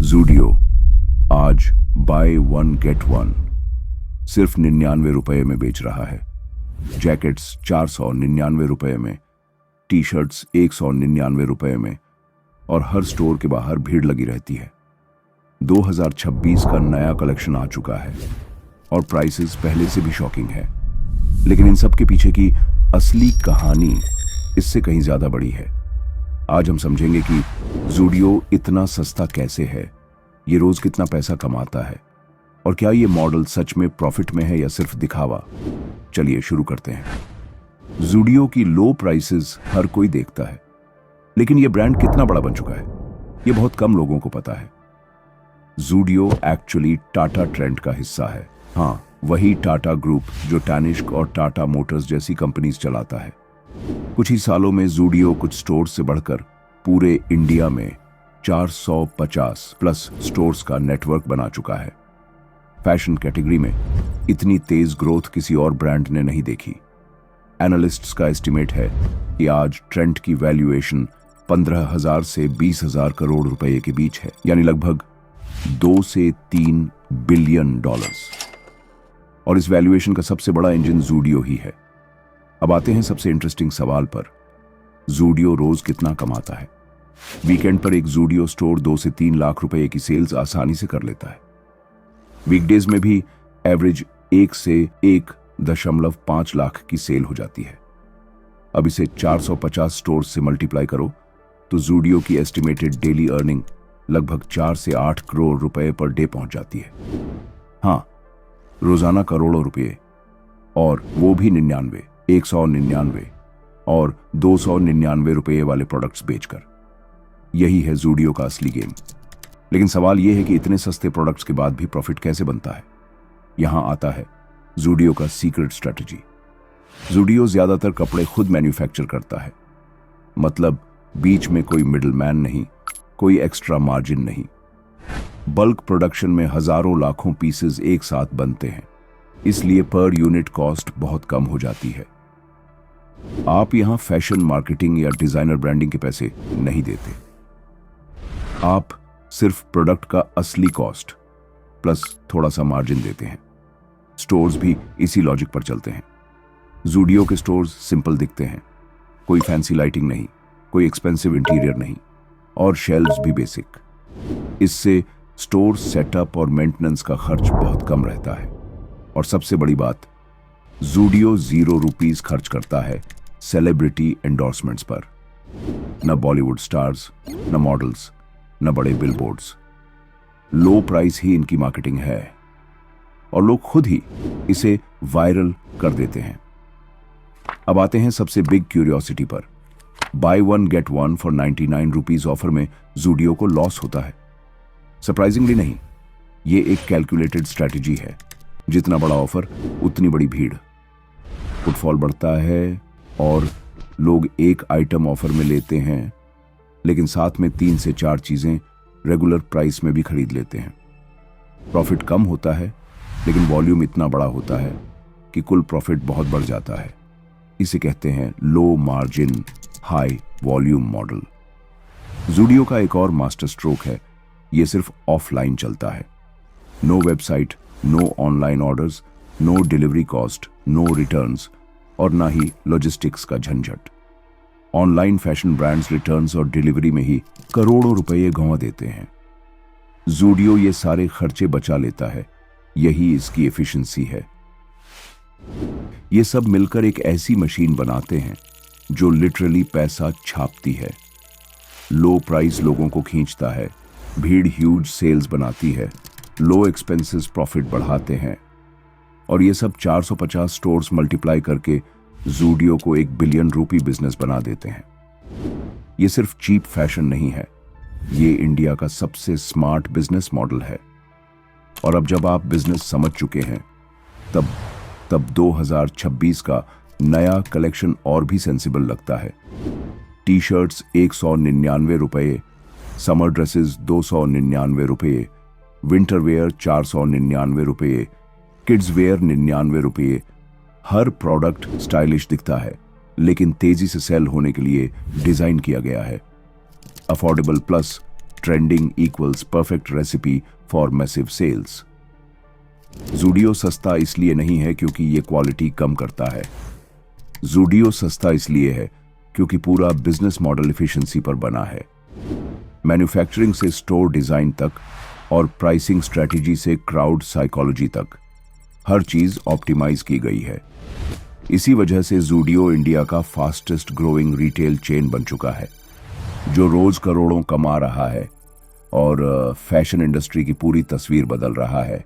ज़ूडियो आज by one get one सिर्फ 99 रुपये में बेच रहा है। जैकेट्स 499 रुपये में, टी शर्ट्स 199 रुपये में, और हर स्टोर के बाहर भीड़ लगी रहती है। 2026 का नया कलेक्शन आ चुका है और प्राइसेस पहले से भी शॉकिंग है, लेकिन इन सब के पीछे की असली कहानी इससे कहीं ज्यादा बड़ी है। आज हम समझेंगे कि ज़ूडियो इतना सस्ता कैसे है, ये रोज कितना पैसा कमाता है, और क्या ये मॉडल सच में प्रॉफिट में है या सिर्फ दिखावा। चलिए शुरू करते हैं। ज़ूडियो की लो प्राइसेस हर कोई देखता है, लेकिन ये ब्रांड कितना बड़ा बन चुका है ये बहुत कम लोगों को पता है। ज़ूडियो एक्चुअली टाटा ट्रेंड का हिस्सा है। हाँ, वही टाटा ग्रुप जो टैनिष्क और टाटा मोटर्स जैसी कंपनीज चलाता है। कुछ ही सालों में ज़ूडियो कुछ स्टोर्स से बढ़कर पूरे इंडिया में 450 प्लस स्टोर्स का नेटवर्क बना चुका है। फैशन कैटेगरी में इतनी तेज ग्रोथ किसी और ब्रांड ने नहीं देखी। एनालिस्ट्स का एस्टिमेट है कि आज ट्रेंड की वैल्यूएशन 15,000 से 20,000 करोड़ रुपए के बीच है, यानी लगभग 2 से 3 बिलियन डॉलर्स। और इस वैल्यूएशन का सबसे बड़ा इंजन ज़ूडियो ही है। अब आते हैं सबसे इंटरेस्टिंग सवाल पर, ज़ूडियो रोज कितना कमाता है। वीकेंड पर एक ज़ूडियो स्टोर 2 से 3 लाख रुपए की सेल्स आसानी से कर लेता है। वीकडेज में भी एवरेज 1 से 1.5 लाख की सेल हो जाती है। अब इसे 450 स्टोर से मल्टीप्लाई करो तो ज़ूडियो की एस्टिमेटेड डेली अर्निंग लगभग 4 से 8 करोड़ रुपए पर डे पहुंच जाती है। हाँ, रोजाना करोड़ों रुपए, और वो भी 99, 199 और 299 रुपए वाले प्रोडक्ट्स बेचकर। यही है ज़ूडियो का असली गेम। लेकिन सवाल यह है कि इतने सस्ते प्रोडक्ट्स के बाद भी प्रॉफिट कैसे बनता है। यहां आता है ज़ूडियो का सीक्रेट स्ट्रेटजी। ज़ूडियो ज्यादातर कपड़े खुद मैन्युफैक्चर करता है, मतलब बीच में कोई मिडलमैन नहीं, कोई एक्स्ट्रा मार्जिन नहीं। बल्क प्रोडक्शन में हजारों लाखों पीसेस एक साथ बनते हैं, इसलिए पर यूनिट कॉस्ट बहुत कम हो जाती है। आप यहां फैशन मार्केटिंग या डिजाइनर ब्रांडिंग के पैसे नहीं देते, आप सिर्फ प्रोडक्ट का असली कॉस्ट प्लस थोड़ा सा मार्जिन देते हैं। स्टोर्स भी इसी लॉजिक पर चलते हैं। ज़ूडियो के स्टोर्स सिंपल दिखते हैं, कोई फैंसी लाइटिंग नहीं, कोई एक्सपेंसिव इंटीरियर नहीं, और शेल्व्स भी बेसिक। इससे स्टोर सेटअप और मेंटेनेंस का खर्च बहुत कम रहता है। और सबसे बड़ी बात, ज़ूडियो 0 रुपीस खर्च करता है सेलिब्रिटी एंडोर्समेंट्स पर। न बॉलीवुड स्टार्स, न मॉडल्स, न बड़े बिलबोर्ड्स। लो प्राइस ही इनकी मार्केटिंग है, और लोग खुद ही इसे वायरल कर देते हैं। अब आते हैं सबसे बिग क्यूरियोसिटी पर। By one get one for 99 rupees offer में ज़ूडियो को लॉस होता है। सरप्राइजिंगली नहीं, ये एक कैलकुलेटेड स्ट्रैटेजी है। जितना बड़ा ऑफर उतनी बड़ी भीड़, फुटफॉल बढ़ता है और लोग एक आइटम ऑफर में लेते हैं, लेकिन साथ में 3 से 4 चीजें रेगुलर प्राइस में भी खरीद लेते हैं। प्रॉफिट कम होता है, लेकिन वॉल्यूम इतना बड़ा होता है कि कुल प्रॉफिट बहुत बढ़ जाता है। इसे कहते हैं low margin high volume model. Zudio का एक और मास्टर स्ट्रोक है, ये सिर्फ ऑफलाइन चलता है। No website, no online orders, no delivery cost, no returns, और ना ही लॉजिस्टिक्स का झंझट। ऑनलाइन फैशन ब्रांड्स रिटर्न्स और डिलीवरी में ही करोड़ों रुपए गंवा देते हैं। ज़ूडियो ये सारे खर्चे बचा लेता है, यही इसकी एफिशिएंसी है। ये सब मिलकर एक ऐसी मशीन बनाते हैं जो लिटरली पैसा छापती है। लो प्राइस लोगों को खींचता है, भीड़ ह्यूज सेल्स बनाती है, लो एक्सपेंसेस प्रॉफिट बढ़ाते हैं, और ये सब 450 स्टोर्स मल्टीप्लाई करके ज़ूडियो को 1 बिलियन रुपी बिजनेस बना देते हैं। ये सिर्फ चीप फैशन नहीं है, ये इंडिया का सबसे स्मार्ट बिजनेस मॉडल है। और अब जब आप बिजनेस समझ चुके हैं, तब 2026 का नया कलेक्शन और भी सेंसिबल लगता है। टी शर्ट्स 199 रुपये, समर ड्रेसेस 299 रुपये, विंटर वेयर 499 रुपये, किड्स वेयर 99 रुपये। हर प्रोडक्ट स्टाइलिश दिखता है, लेकिन तेजी से सेल होने के लिए डिजाइन किया गया है। Affordable plus trending equals perfect recipe for massive sales. Zudio सस्ता इसलिए नहीं है क्योंकि ये क्वालिटी कम करता है। ज़ूडियो सस्ता इसलिए है क्योंकि पूरा बिजनेस मॉडल एफिशिएंसी पर बना है। मैन्युफैक्चरिंग से स्टोर डिजाइन तक और प्राइसिंग स्ट्रेटजी से क्राउड साइकोलॉजी तक हर चीज ऑप्टिमाइज की गई है। इसी वजह से ज़ूडियो इंडिया का फास्टेस्ट ग्रोइंग रिटेल चेन बन चुका है, जो रोज करोड़ों कमा रहा है और फैशन इंडस्ट्री की पूरी तस्वीर बदल रहा है।